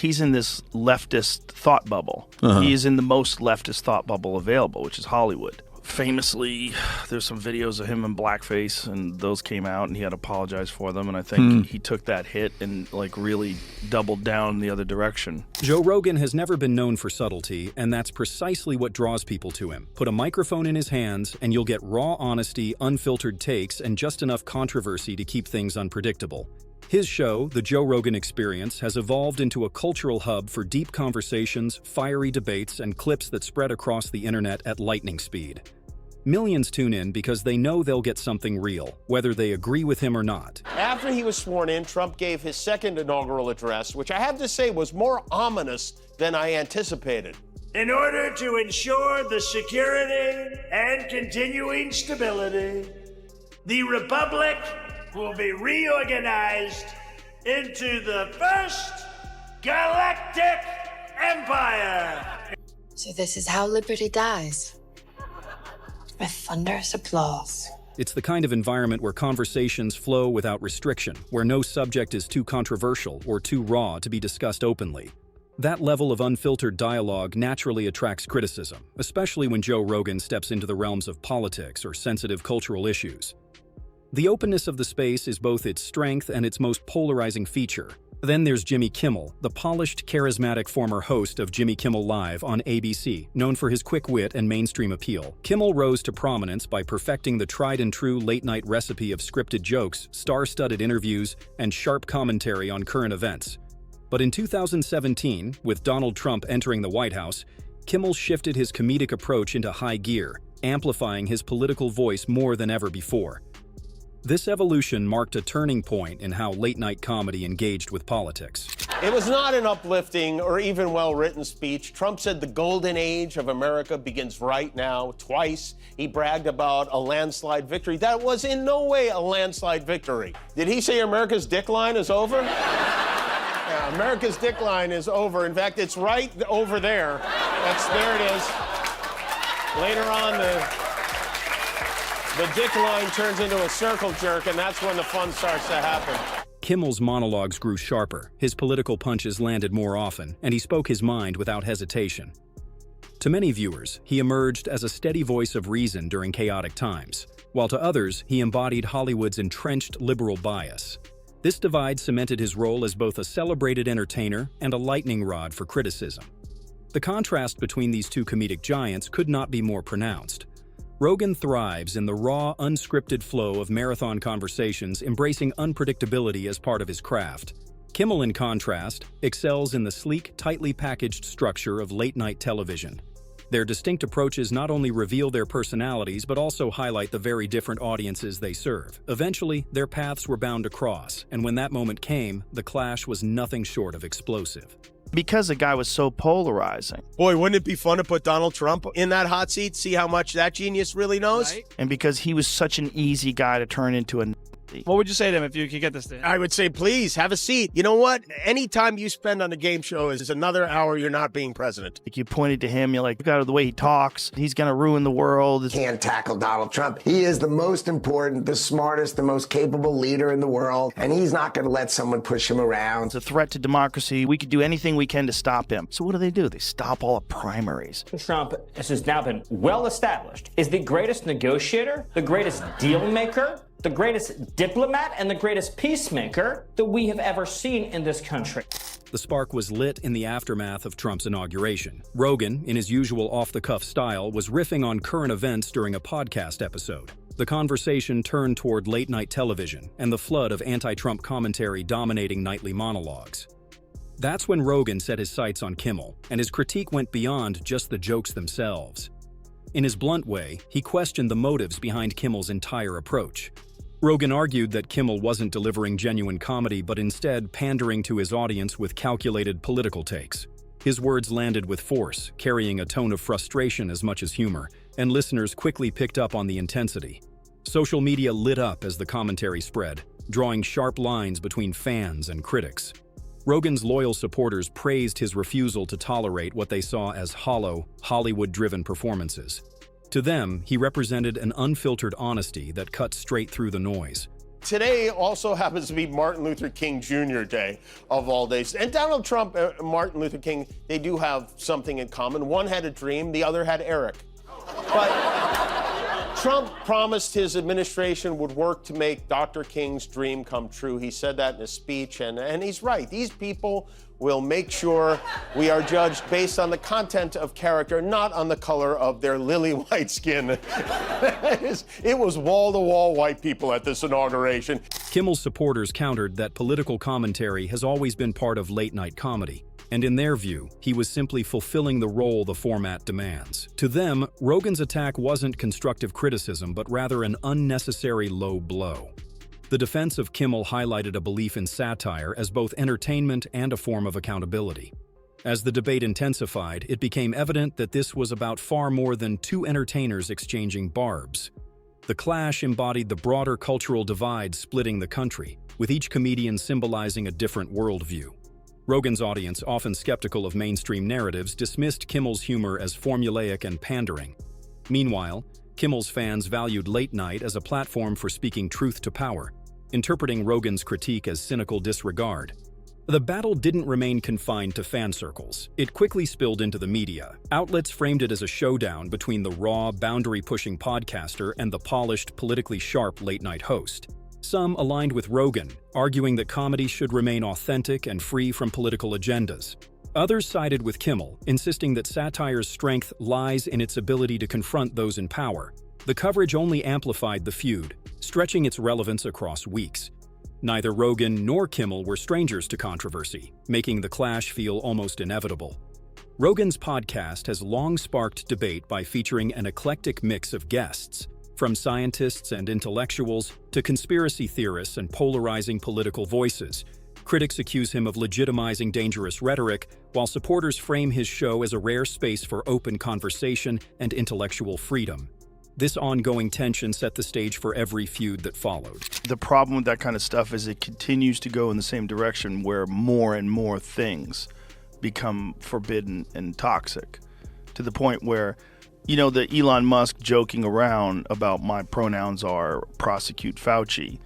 he's in this leftist thought bubble. He is in the most leftist thought bubble available, which is Hollywood. Famously, there's some videos of him in blackface, and those came out, and he had to apologize for them, and I think he took that hit and like really doubled down the other direction. Joe Rogan has never been known for subtlety, and that's precisely what draws people to him. Put a microphone in his hands, and you'll get raw honesty, unfiltered takes, and just enough controversy to keep things unpredictable. His show, The Joe Rogan Experience, has evolved into a cultural hub for deep conversations, fiery debates, and clips that spread across the internet at lightning speed. Millions tune in because they know they'll get something real, whether they agree with him or not. After he was sworn in, Trump gave his second inaugural address, which I have to say was more ominous than I anticipated. In order to ensure the security and continuing stability, the Republic will be reorganized into the first galactic empire. So this is how liberty dies. With thunderous applause. It's the kind of environment where conversations flow without restriction, where no subject is too controversial or too raw to be discussed openly. That level of unfiltered dialogue naturally attracts criticism, especially when Joe Rogan steps into the realms of politics or sensitive cultural issues. The openness of the space is both its strength and its most polarizing feature. Then there's Jimmy Kimmel, the polished, charismatic former host of Jimmy Kimmel Live on ABC, known for his quick wit and mainstream appeal. Kimmel rose to prominence by perfecting the tried-and-true late-night recipe of scripted jokes, star-studded interviews, and sharp commentary on current events. But in 2017, with Donald Trump entering the White House, Kimmel shifted his comedic approach into high gear, amplifying his political voice more than ever before. This evolution marked a turning point in how late-night comedy engaged with politics. It was not an uplifting or even well-written speech. Trump said the golden age of America begins right now. Twice, he bragged about a landslide victory. That was in no way a landslide victory. Did he say America's dick line is over? Yeah, America's dick line is over. In fact, it's right over there. There it is. Later on, the dick line turns into a circle jerk, and that's when the fun starts to happen. Kimmel's monologues grew sharper, his political punches landed more often, and he spoke his mind without hesitation. To many viewers, he emerged as a steady voice of reason during chaotic times, while to others, he embodied Hollywood's entrenched liberal bias. This divide cemented his role as both a celebrated entertainer and a lightning rod for criticism. The contrast between these two comedic giants could not be more pronounced. Rogan thrives in the raw, unscripted flow of marathon conversations, embracing unpredictability as part of his craft. Kimmel, in contrast, excels in the sleek, tightly packaged structure of late-night television. Their distinct approaches not only reveal their personalities, but also highlight the very different audiences they serve. Eventually, their paths were bound to cross, and when that moment came, the clash was nothing short of explosive. Because the guy was so polarizing. Boy, wouldn't it be fun to put Donald Trump in that hot seat, see how much that genius really knows? Right? And because he was such an easy guy to turn into a What would you say to him if you could get this thing? I would say, please, have a seat. You know what? Any time you spend on a game show is another hour you're not being president. Like you pointed to him, you're like, look at the way he talks. He's going to ruin the world. Can't tackle Donald Trump. He is the most important, the smartest, the most capable leader in the world, and he's not going to let someone push him around. It's a threat to democracy. We could do anything we can to stop him. So what do? They stop all the primaries. Trump, as has now been well established, is the greatest negotiator, the greatest deal maker, the greatest diplomat, and the greatest peacemaker that we have ever seen in this country. The spark was lit in the aftermath of Trump's inauguration. Rogan, in his usual off-the-cuff style, was riffing on current events during a podcast episode. The conversation turned toward late-night television and the flood of anti-Trump commentary dominating nightly monologues. That's when Rogan set his sights on Kimmel, and his critique went beyond just the jokes themselves. In his blunt way, he questioned the motives behind Kimmel's entire approach. Rogan argued that Kimmel wasn't delivering genuine comedy, but instead pandering to his audience with calculated political takes. His words landed with force, carrying a tone of frustration as much as humor, and listeners quickly picked up on the intensity. Social media lit up as the commentary spread, drawing sharp lines between fans and critics. Rogan's loyal supporters praised his refusal to tolerate what they saw as hollow, Hollywood-driven performances. To them, he represented an unfiltered honesty that cut straight through the noise. Today also happens to be Martin Luther King Jr. Day, of all days. And Donald Trump and Martin Luther King, they do have something in common. One had a dream, the other had Eric. But Trump promised his administration would work to make Dr. King's dream come true. He said that in a speech, and he's right. These people will make sure we are judged based on the content of character, not on the color of their lily white skin. It was wall-to-wall white people at this inauguration. Kimmel's supporters countered that political commentary has always been part of late-night comedy, and in their view, he was simply fulfilling the role the format demands. To them, Rogan's attack wasn't constructive criticism, but rather an unnecessary low blow. The defense of Kimmel highlighted a belief in satire as both entertainment and a form of accountability. As the debate intensified, it became evident that this was about far more than two entertainers exchanging barbs. The clash embodied the broader cultural divide splitting the country, with each comedian symbolizing a different worldview. Rogan's audience, often skeptical of mainstream narratives, dismissed Kimmel's humor as formulaic and pandering. Meanwhile, Kimmel's fans valued late night as a platform for speaking truth to power, interpreting Rogan's critique as cynical disregard. The battle didn't remain confined to fan circles. It quickly spilled into the media. Outlets framed it as a showdown between the raw, boundary-pushing podcaster and the polished, politically sharp late-night host. Some aligned with Rogan, arguing that comedy should remain authentic and free from political agendas. Others sided with Kimmel, insisting that satire's strength lies in its ability to confront those in power. The coverage only amplified the feud, stretching its relevance across weeks. Neither Rogan nor Kimmel were strangers to controversy, making the clash feel almost inevitable. Rogan's podcast has long sparked debate by featuring an eclectic mix of guests, from scientists and intellectuals to conspiracy theorists and polarizing political voices. Critics accuse him of legitimizing dangerous rhetoric, while supporters frame his show as a rare space for open conversation and intellectual freedom. This ongoing tension set the stage for every feud that followed. The problem with that kind of stuff is it continues to go in the same direction where more and more things become forbidden and toxic, to the point where, you know, the Elon Musk joking around about my pronouns are prosecute Fauci.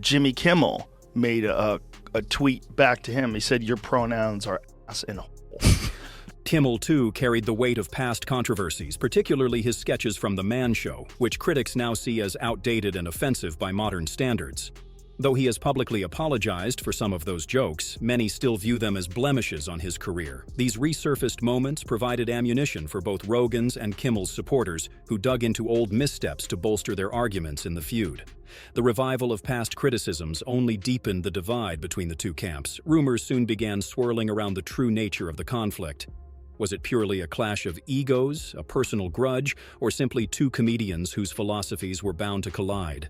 Jimmy Kimmel made a tweet back to him. He said, your pronouns are ass and hole. Kimmel, too, carried the weight of past controversies, particularly his sketches from The Man Show, which critics now see as outdated and offensive by modern standards. Though he has publicly apologized for some of those jokes, many still view them as blemishes on his career. These resurfaced moments provided ammunition for both Rogan's and Kimmel's supporters, who dug into old missteps to bolster their arguments in the feud. The revival of past criticisms only deepened the divide between the two camps. Rumors soon began swirling around the true nature of the conflict. Was it purely a clash of egos, a personal grudge, or simply two comedians whose philosophies were bound to collide?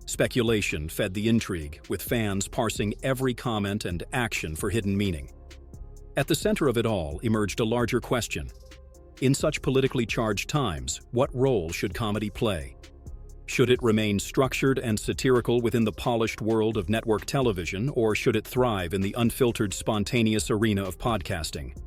Speculation fed the intrigue, with fans parsing every comment and action for hidden meaning. At the center of it all emerged a larger question. In such politically charged times, what role should comedy play? Should it remain structured and satirical within the polished world of network television, or should it thrive in the unfiltered, spontaneous arena of podcasting?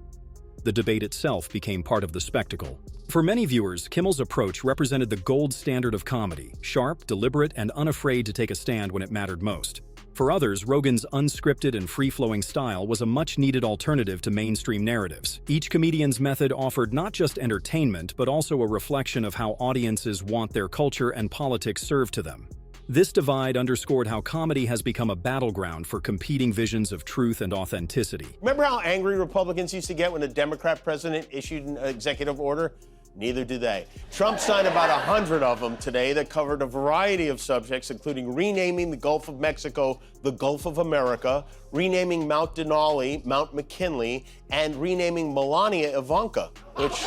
The debate itself became part of the spectacle. For many viewers, Kimmel's approach represented the gold standard of comedy, sharp, deliberate, and unafraid to take a stand when it mattered most. For others, Rogan's unscripted and free-flowing style was a much-needed alternative to mainstream narratives. Each comedian's method offered not just entertainment, but also a reflection of how audiences want their culture and politics served to them. This divide underscored how comedy has become a battleground for competing visions of truth and authenticity. Remember how angry Republicans used to get when a Democrat president issued an executive order? Neither do they. Trump signed about 100 of them today that covered a variety of subjects, including renaming the Gulf of Mexico the Gulf of America, renaming Mount Denali Mount McKinley, and renaming Melania Ivanka, which...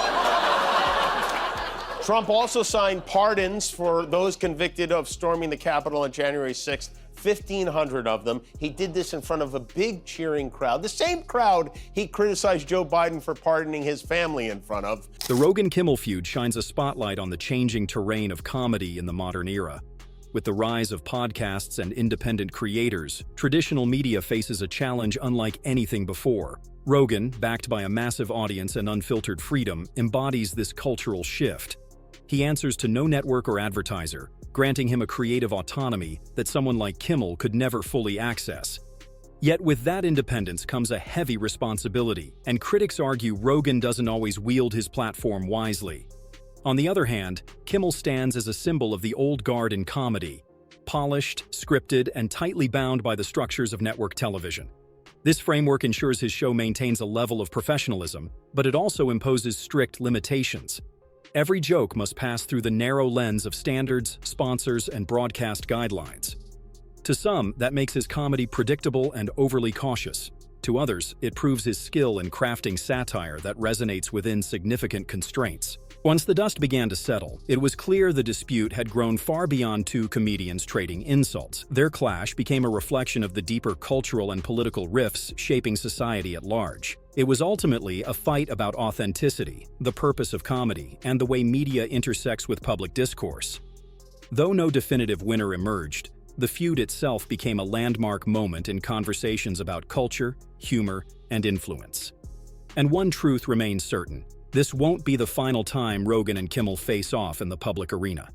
Trump also signed pardons for those convicted of storming the Capitol on January 6th, 1,500 of them. He did this in front of a big cheering crowd, the same crowd he criticized Joe Biden for pardoning his family in front of. The Rogan-Kimmel feud shines a spotlight on the changing terrain of comedy in the modern era. With the rise of podcasts and independent creators, traditional media faces a challenge unlike anything before. Rogan, backed by a massive audience and unfiltered freedom, embodies this cultural shift. He answers to no network or advertiser, granting him a creative autonomy that someone like Kimmel could never fully access. Yet with that independence comes a heavy responsibility, and critics argue Rogan doesn't always wield his platform wisely. On the other hand, Kimmel stands as a symbol of the old guard in comedy, polished, scripted, and tightly bound by the structures of network television. This framework ensures his show maintains a level of professionalism, but it also imposes strict limitations. Every joke must pass through the narrow lens of standards, sponsors, and broadcast guidelines. To some, that makes his comedy predictable and overly cautious. To others, it proves his skill in crafting satire that resonates within significant constraints. Once the dust began to settle, it was clear the dispute had grown far beyond two comedians trading insults. Their clash became a reflection of the deeper cultural and political rifts shaping society at large. It was ultimately a fight about authenticity, the purpose of comedy, and the way media intersects with public discourse. Though no definitive winner emerged, the feud itself became a landmark moment in conversations about culture, humor, and influence. And one truth remains certain: this won't be the final time Rogan and Kimmel face off in the public arena.